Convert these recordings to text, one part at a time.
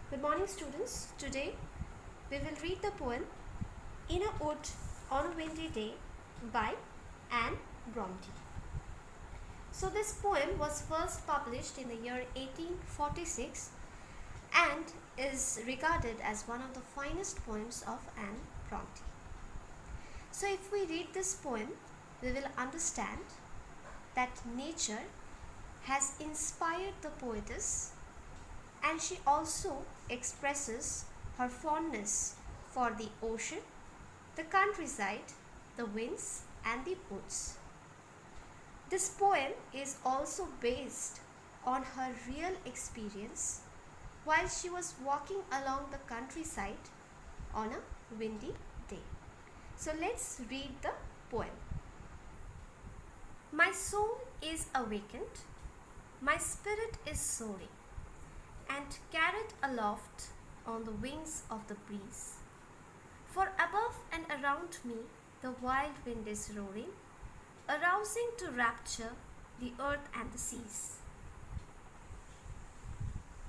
Good morning, students. Today we will read the poem In a Wood on a Windy Day by Anne Brontë. So this poem was first published in the year 1846 and is regarded as one of the finest poems of Anne Brontë. So if we read this poem, we will understand that nature has inspired the poetess, and she also expresses her fondness for the ocean, the countryside, the winds and the woods. This poem is also based on her real experience while she was walking along the countryside on a windy day. So let's read the poem. My soul is awakened, my spirit is soaring, and carried aloft on the wings of the breeze. For above and around me the wild wind is roaring, arousing to rapture the earth and the seas.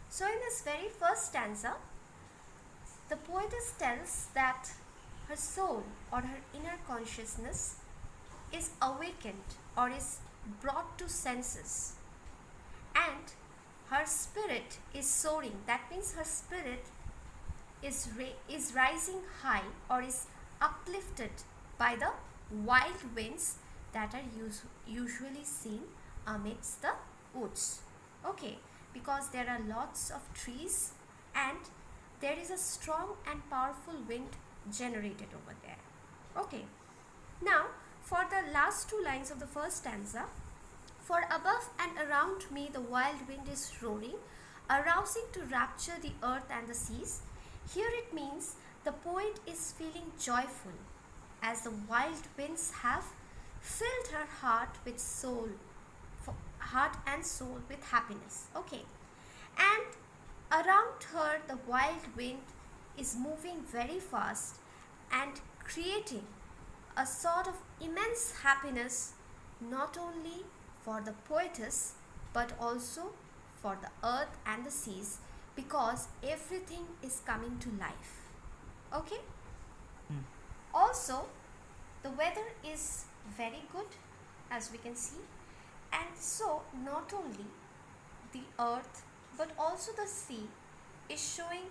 So in this very first stanza, the poetess tells that her soul or her inner consciousness is awakened or is brought to senses, and her spirit is soaring. That means her spirit is rising high or is uplifted by the wild winds that are usually seen amidst the woods. Okay, because there are lots of trees and there is a strong and powerful wind generated over there. Okay, now for the last two lines of the first stanza, for above and around me the wild wind is roaring, arousing to rapture the earth and the seas. Here it means the poet is feeling joyful as the wild winds have filled her heart and soul with happiness. Okay, and around her the wild wind is moving very fast and creating a sort of immense happiness, not only for the poetess but also for the earth and the seas, because everything is coming to life. Okay. Also, the weather is very good, as we can see, and so not only the earth but also the sea is showing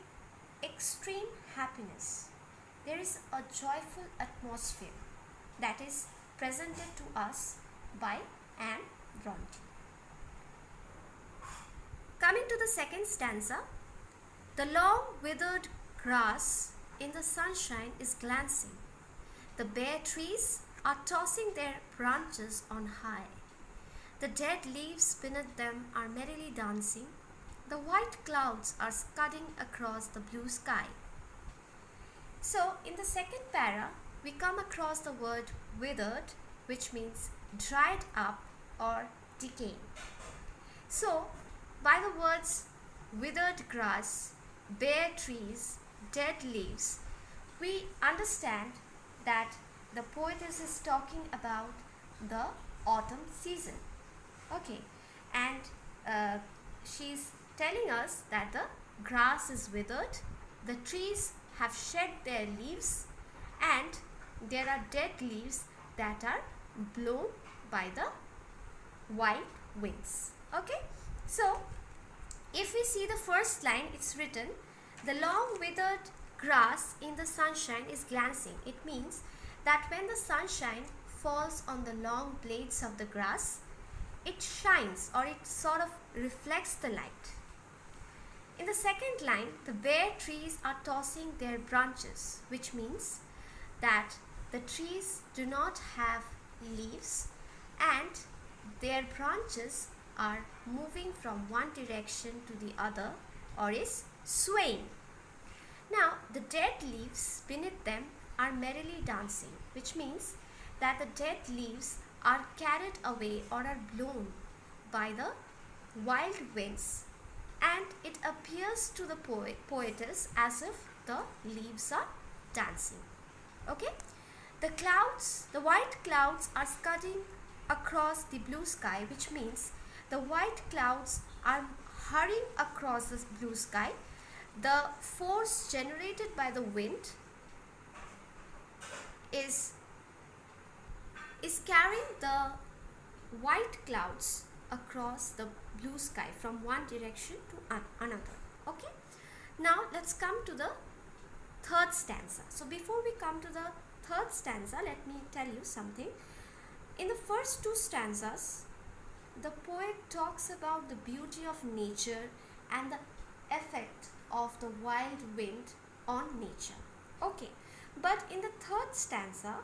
extreme happiness. There is a joyful atmosphere that is presented to us by Anne Brontë. Coming to the second stanza, the long withered grass in the sunshine is glancing. The bare trees are tossing their branches on high. The dead leaves beneath them are merrily dancing. The white clouds are scudding across the blue sky. So in the second para, we come across the word withered, which means dried up or decaying. So by the words withered grass, bare trees, dead leaves, we understand that the poetess is talking about the autumn season. Okay, and she's telling us that the grass is withered, the trees have shed their leaves, and there are dead leaves that are blown by the wild winds. Okay, so if we see the first line, it's written, the long withered grass in the sunshine is glancing. It means that when the sunshine falls on the long blades of the grass, it shines or it sort of reflects the light. In the second line, the bare trees are tossing their branches, which means that the trees do not have leaves and their branches are moving from one direction to the other or is swaying. Now the dead leaves beneath them are merrily dancing, which means that the dead leaves are carried away or are blown by the wild winds, and it appears to the poetess as if the leaves are dancing. Okay, the white clouds are scudding across the blue sky, which means the white clouds are hurrying across the blue sky. the force generated by the wind is carrying the white clouds across the blue sky from one direction to another. Okay, now let's come to the third stanza. So before we come to the third stanza, let me tell you something. In the first two stanzas, the poet talks about the beauty of nature and the effect of the wild wind on nature. Okay, but in the third stanza,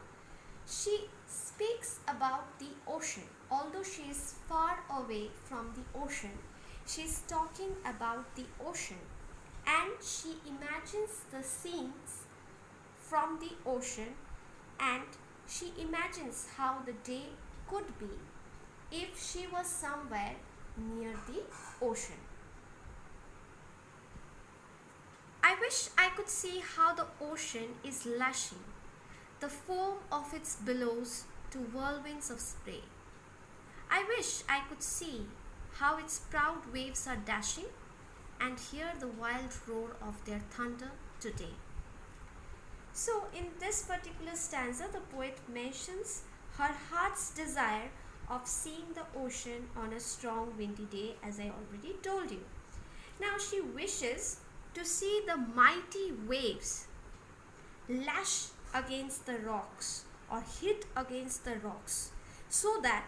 she speaks about the ocean. Although she is far away from the ocean, she is talking about the ocean, and she imagines the scenes from the ocean, and she imagines how the day could be if she was somewhere near the ocean. I wish I could see how the ocean is lashing the foam of its billows to whirlwinds of spray. I wish I could see how its proud waves are dashing and hear the wild roar of their thunder today. So in this particular stanza, the poet mentions her heart's desire of seeing the ocean on a strong windy day, as I already told you. Now she wishes to see the mighty waves lash against the rocks or hit against the rocks, so that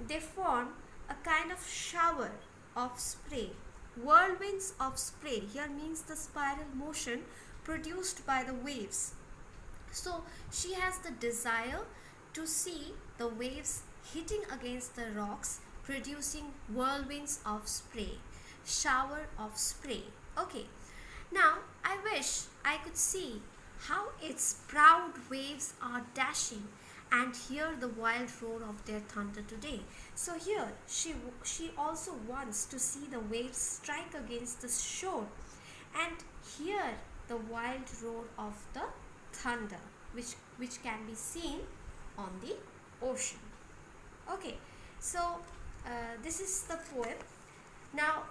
they form a kind of shower of spray, whirlwinds of spray. Here means the spiral motion produced by the waves. So she has the desire to see the waves hitting against the rocks, producing whirlwinds of spray, shower of spray. Okay, now I wish I could see how its proud waves are dashing and hear the wild roar of their thunder today. So here she also wants to see the waves strike against the shore and hear the wild roar of the thunder, which can be seen on the ocean. Okay, so this is the poem. Now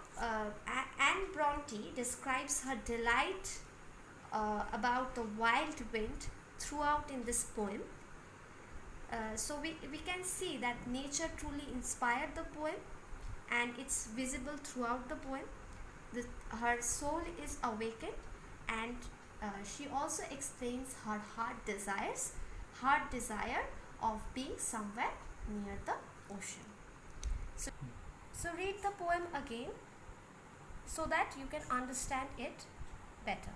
Brontë describes her delight about the wild wind throughout in this poem. So we can see that nature truly inspired the poem, and it's visible throughout the poem. Her soul is awakened, and she also explains her heart desire of being somewhere near the ocean. So read the poem again so that you can understand it better.